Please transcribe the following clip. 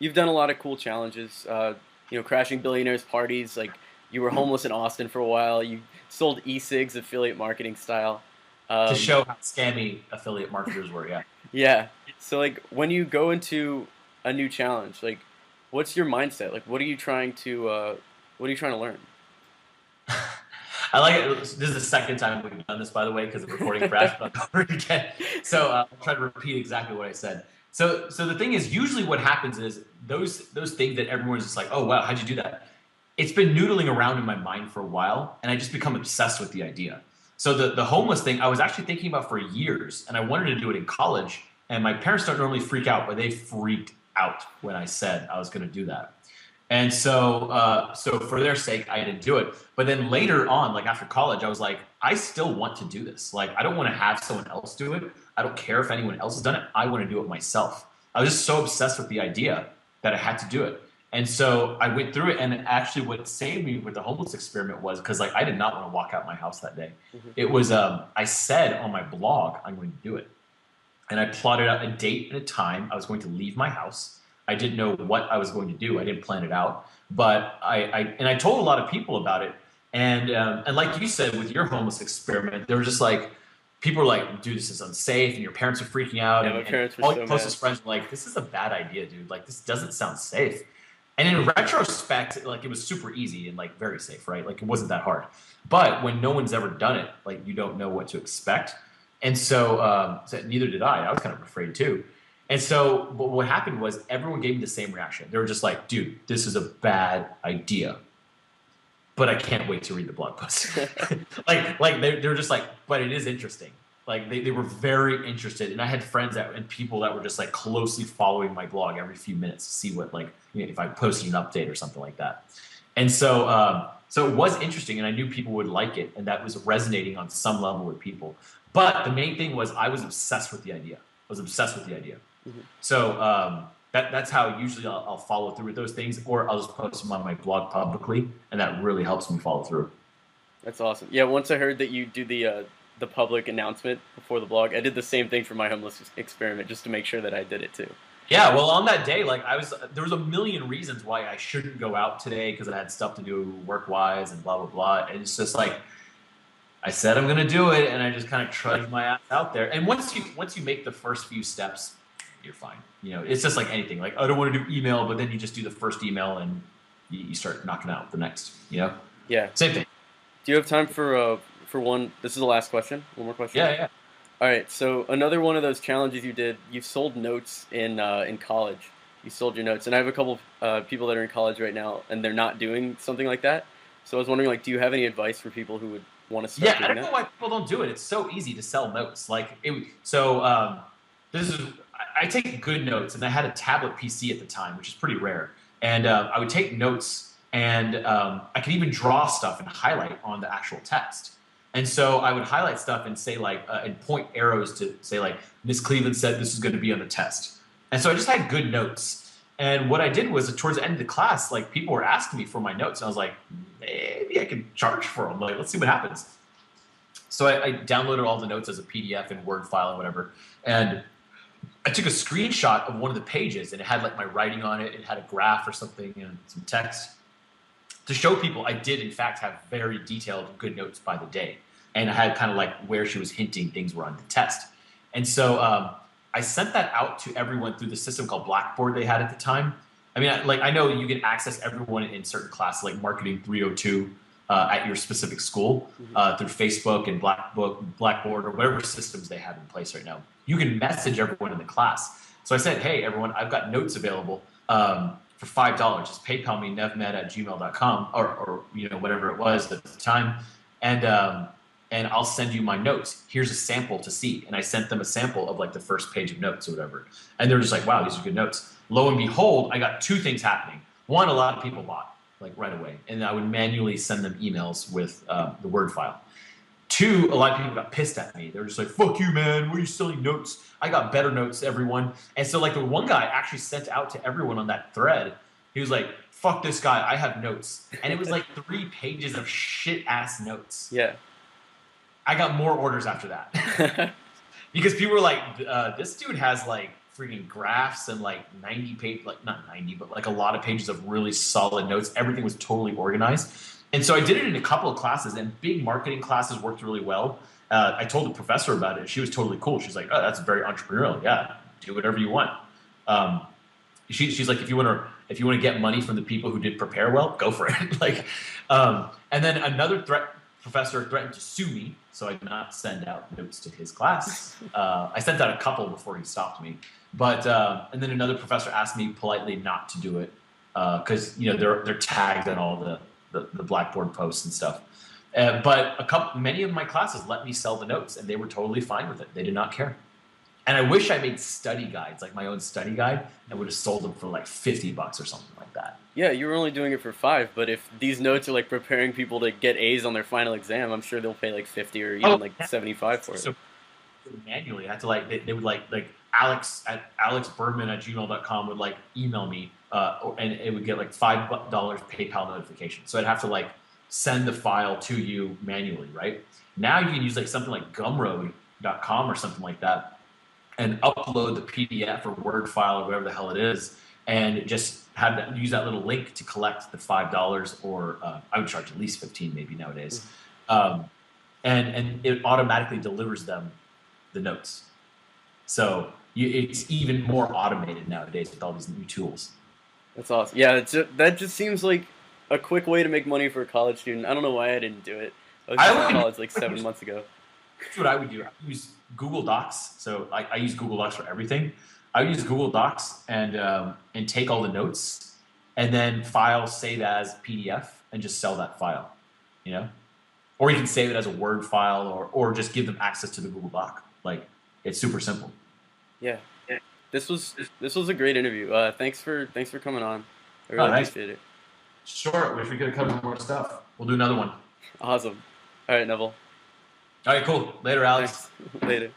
you've done a lot of cool challenges. Crashing billionaires' parties. Like you were homeless in Austin for a while. You sold e-cigs affiliate marketing style. To Um, show how scammy affiliate marketers were. Yeah. yeah. So like when you go into a new challenge, like what's your mindset? Like what are you trying to learn? I like it. This is the second time we've done this, by the way, because the recording crashed. But I'll cover it again. So I'll try to repeat exactly what I said. So the thing is, usually what happens is those things that everyone's just like, oh wow, how'd you do that? It's been noodling around in my mind for a while, and I just become obsessed with the idea. So the homeless thing, I was actually thinking about for years, and I wanted to do it in college. And my parents don't normally freak out, but they freaked out when I said I was going to do that. And so for their sake, I didn't do it. But then later on, like after college, I was like, I still want to do this. Like, I don't want to have someone else do it. I don't care if anyone else has done it. I want to do it myself. I was just so obsessed with the idea that I had to do it. And so I went through it. And actually, what saved me with the homeless experiment was because, like, I did not want to walk out my house that day. Mhm. It was, I said on my blog, I'm going to do it. And I plotted out a date and a time I was going to leave my house. I didn't know what I was going to do. I didn't plan it out, but I told a lot of people about it. And like you said with your homeless experiment, there were just like people were like, "Dude, this is unsafe," and your parents are freaking out, Yeah, my and parents were all your so mad. closest friends were like, "This is a bad idea, dude. Like this doesn't sound safe." And in retrospect, like it was super easy and like very safe, right? Like it wasn't that hard. But when no one's ever done it, like you don't know what to expect. And so neither did I. I was kind of afraid too. And so, but what happened was everyone gave me the same reaction. They were just like, dude, this is a bad idea, but I can't wait to read the blog post. like they were just like, but it is interesting. Like they were very interested. And I had friends and people that were just like closely following my blog every few minutes to see what, like, if I posted an update or something like that. And so it was interesting, and I knew people would like it, and that was resonating on some level with people. But the main thing was I was obsessed with the idea. I was obsessed with the idea. Mhm. So that's how usually I'll follow through with those things, or I'll just post them on my blog publicly, and that really helps me follow through. That's awesome. Yeah, once I heard that you do the public announcement before the blog, I did the same thing for my homeless experiment just to make sure that I did it too. Yeah, well, on that day, like there was a million reasons why I shouldn't go out today because I had stuff to do work wise and blah blah blah. And it's just like I said I'm gonna do it, and I just kind of trudged my ass out there. And once you make the first few steps, you're fine. It's just like anything. Like I don't want to do email, but then you just do the first email and you start knocking out the next. Yeah. Same thing. Do you have time for one? This is the last question. One more question. Yeah, yeah. All right. So another one of those challenges you did. You sold notes in college. You sold your notes, and I have a couple people that are in college right now, and they're not doing something like that. So I was wondering, like, do you have any advice for people who would want to start Yeah, I doing don't know that? why people don't do it. It's so easy to sell notes. This is I take good notes, and I had a tablet PC at the time, which is pretty rare. And I would take notes, and I could even draw stuff and highlight on the actual text. And so I would highlight stuff and say like and point arrows to say like Miss Cleveland said this is going to be on the test. And so I just had good notes. And what I did was towards the end of the class, like people were asking me for my notes, and I was like, maybe I can charge for them. Like, let's see what happens. So I downloaded all the notes as a PDF and Word file and whatever. And I took a screenshot of one of the pages, and it had like my writing on it. It had a graph or something and some text to show people I did in fact have very detailed good notes by the day. And I had kind of like where she was hinting things were on the test. And so I sent that out to everyone through the system called Blackboard they had at the time. I mean, I know you can access everyone in certain classes like Marketing 302 at your specific school Hmm. through Facebook and Blackboard or whatever systems they have in place right now. You can message everyone in the class. So I said, hey, everyone, I've got notes available for $5. Just PayPal me nevmed@gmail.com or whatever it was at the time. And I'll send you my notes. Here's a sample to see. And I sent them a sample of like the first page of notes or whatever. And they're just like, wow, these are good notes. Lo and behold, I got two things happening. One, a lot of people bought like right away. And I would manually send them emails with the Word file. Two, a lot of people got pissed at me. They were just like, fuck you, man. What are you selling notes? I got better notes, everyone. And so like the one guy actually sent out to everyone on that thread. He was like, fuck this guy. I have notes. And it was like 3 pages of shit ass notes. Yeah. I got more orders after that because people were like, this dude has like freaking graphs and like 90 page, like not 90, but like a lot of pages of really solid notes. Everything was totally organized. And so I did it in a couple of classes, and big marketing classes worked really well. I told the professor about it. She was totally cool. She's like, "Oh, that's very entrepreneurial. Yeah, do whatever you want." She's like, if you want to get money from the people who did prepare well, go for it. Like, and then another professor threatened to sue me, so I did not send out notes to his class. I sent out a couple before he stopped me, but and then another professor asked me politely not to do it because they're tagged on all the Blackboard posts and stuff. But many of my classes let me sell the notes, and they were totally fine with it. They did not care. And I wish I made study guides, like my own study guide, and would have sold them for like $50 or something like that. Yeah, you were only doing it for $5, but if these notes are like preparing people to get A's on their final exam, I'm sure they'll pay like 50 or even like 75 for it. So manually, I had to they would like Alex at alexberman@gmail.com would like email me, and it would get like $5 PayPal notification. So I'd have to like send the file to you manually, right? Now you can use like something like Gumroad.com or something like that, and upload the PDF or Word file or whatever the hell it is, and just use that little link to collect the $5, or I would charge at least 15 maybe nowadays, and it automatically delivers them the notes. So it's even more automated nowadays with all these new tools. That's awesome. Yeah, that just seems like a quick way to make money for a college student. I don't know why I didn't do it. I was in college like 7 months ago. That's what I would do. I would use Google Docs. So I use Google Docs for everything. I would use Google Docs and take all the notes, and then save as PDF, and just sell that file, Or you can save it as a Word file, or just give them access to the Google Doc. Like, it's super simple. Yeah. This was a great interview. Thanks for coming on. I really appreciate it. Sure. Wish we could have covered more stuff. We'll do another one. Awesome. All right, Neville. All right, cool. Later, Alex. Thanks. Later.